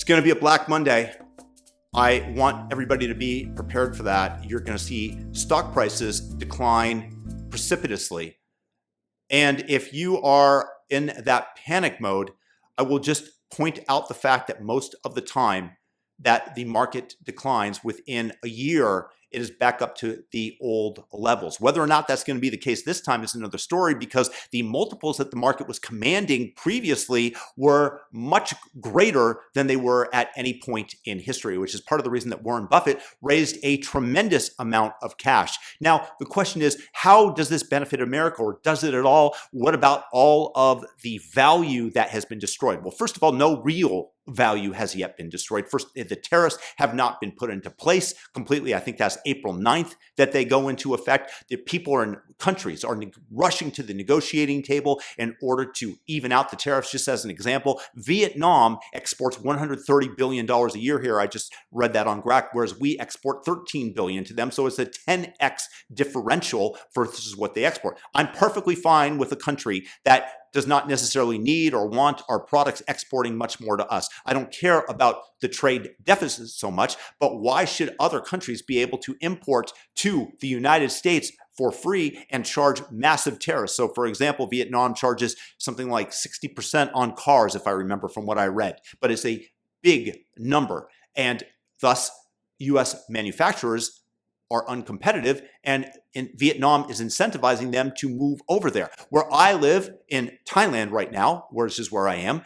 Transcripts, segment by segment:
It's going to be a Black Monday. I want everybody to be prepared for that. You're going to see stock prices decline precipitously. And if you are in that panic mode, I will just point out the fact that most of the time that the market declines within a year, it is back up to the old levels. Whether or not that's going to be the case this time is another story, because the multiples that the market was commanding previously were much greater than they were at any point in history, which is part of the reason that Warren Buffett raised a tremendous amount of cash. Now, the question is, how does this benefit America, or does it at all? What about all of the value that has been destroyed? Well, first of all, no real value has yet been destroyed. First, the tariffs have not been put into place completely. I think that's April 9th that they go into effect. The people countries are rushing to the negotiating table in order to even out the tariffs. Just as an example, Vietnam exports $130 billion a year here. I just read that on Grok, whereas we export $13 billion to them. So it's a 10x differential versus what they export. I'm perfectly fine with a country that does not necessarily need or want our products exporting much more to us. I don't care about the trade deficit so much, but why should other countries be able to import to the United States for free and charge massive tariffs? So for example, Vietnam charges something like 60% on cars, if I remember from what I read, but it's a big number. And thus, US manufacturers are uncompetitive, and Vietnam is incentivizing them to move over there. Where I live in Thailand right now, which is where I am,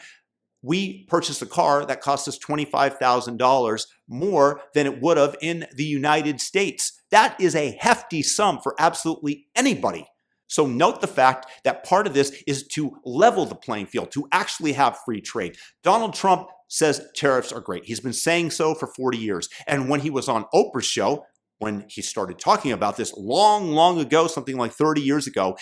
we purchased a car that cost us $25,000 more than it would have in the United States. That is a hefty sum for absolutely anybody. So note the fact that part of this is to level the playing field, to actually have free trade. Donald Trump says tariffs are great. He's been saying so for 40 years. And when he was on Oprah's show, when he started talking about this long ago, something like 30 years ago,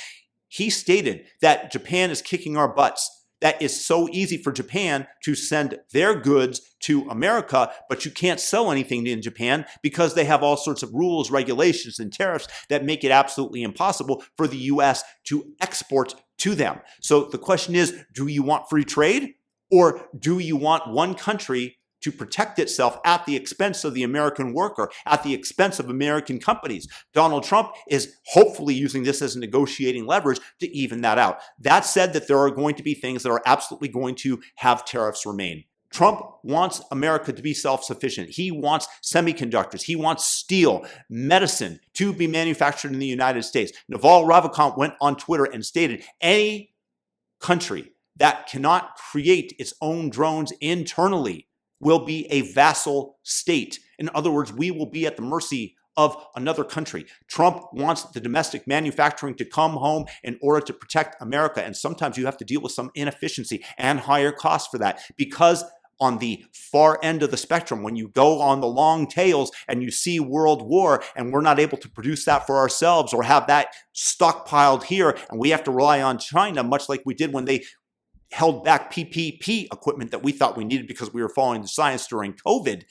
he stated that Japan is kicking our butts. That it's so easy for Japan to send their goods to America, but you can't sell anything in Japan because they have all sorts of rules, regulations, and tariffs that make it absolutely impossible for the US to export to them. So the question is, do you want free trade, or do you want one country to protect itself at the expense of the American worker, at the expense of American companies? Donald Trump is hopefully using this as a negotiating leverage to even that out. That said, that there are going to be things that are absolutely going to have tariffs remain. Trump wants America to be self-sufficient. He wants semiconductors. He wants steel, medicine to be manufactured in the United States. Naval Ravikant went on Twitter and stated, any country that cannot create its own drones internally will be a vassal state. In other words, we will be at the mercy of another country. Trump wants the domestic manufacturing to come home in order to protect America. And sometimes you have to deal with some inefficiency and higher costs for that, because on the far end of the spectrum, when you go on the long tails and you see world war and we're not able to produce that for ourselves or have that stockpiled here, and we have to rely on China, much like we did when they held back PPP equipment that we thought we needed because we were following the science during COVID.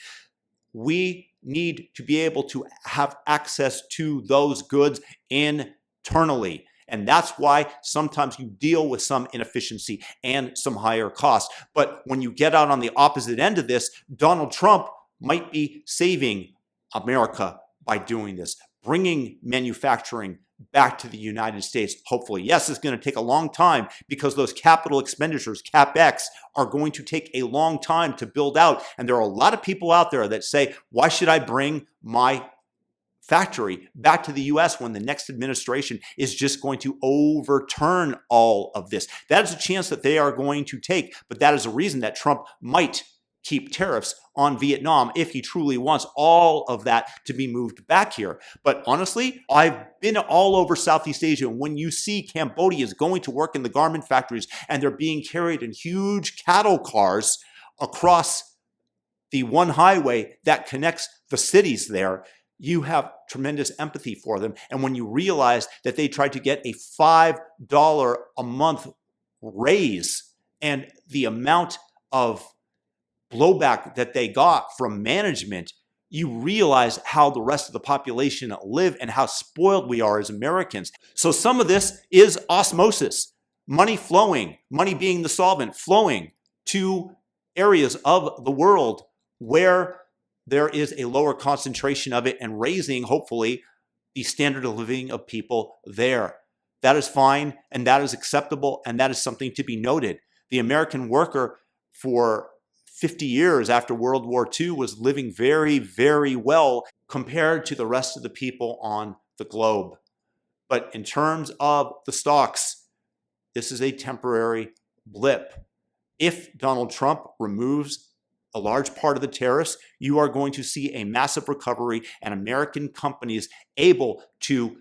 We need to be able to have access to those goods internally. And that's why sometimes you deal with some inefficiency and some higher costs. But when you get out on the opposite end of this, Donald Trump might be saving America by doing this, bringing manufacturing back to the United States, hopefully. Yes, it's going to take a long time because those capital expenditures, CapEx, are going to take a long time to build out. And there are a lot of people out there that say, why should I bring my factory back to the US when the next administration is just going to overturn all of this? That is a chance that they are going to take, but that is a reason that Trump might keep tariffs on Vietnam if he truly wants all of that to be moved back here. But honestly, I've been all over Southeast Asia, and when you see Cambodians going to work in the garment factories and they're being carried in huge cattle cars across the one highway that connects the cities there, you have tremendous empathy for them. And when you realize that they tried to get a $5 a month raise, and the amount of blowback that they got from management, you realize how the rest of the population live and how spoiled we are as Americans. So some of this is osmosis, money flowing, money being the solvent, flowing to areas of the world where there is a lower concentration of it and raising, hopefully, the standard of living of people there. That is fine, and that is acceptable, and that is something to be noted. The American worker for 50 years after World War II was living very, very well compared to the rest of the people on the globe. But in terms of the stocks, this is a temporary blip. If Donald Trump removes a large part of the tariffs, you are going to see a massive recovery and American companies able to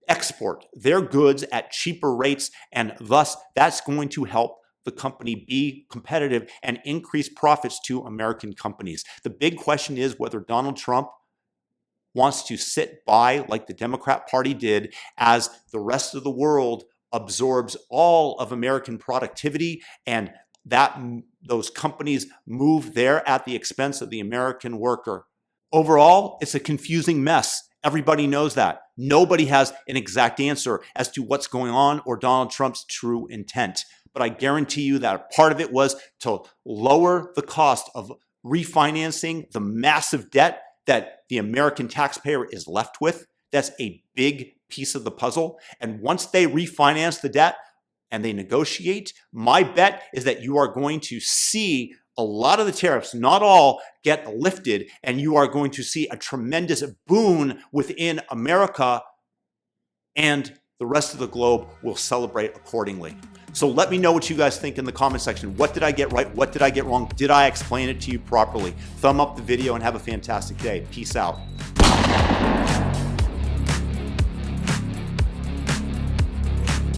export their goods at cheaper rates, and thus that's going to help the company be competitive and increase profits to American companies. The big question is whether Donald Trump wants to sit by like the Democrat Party did as the rest of the world absorbs all of American productivity and that those companies move there at the expense of the American worker. Overall, it's a confusing mess. Everybody knows that. Nobody has an exact answer as to what's going on or Donald Trump's true intent. But I guarantee you that part of it was to lower the cost of refinancing the massive debt that the American taxpayer is left with. That's a big piece of the puzzle. And once they refinance the debt and they negotiate, my bet is that you are going to see a lot of the tariffs, not all, get lifted, and you are going to see a tremendous boon within America, and the rest of the globe will celebrate accordingly. So let me know what you guys think in the comment section. What did I get right? What did I get wrong? Did I explain it to you properly? Thumb up the video and have a fantastic day. Peace out.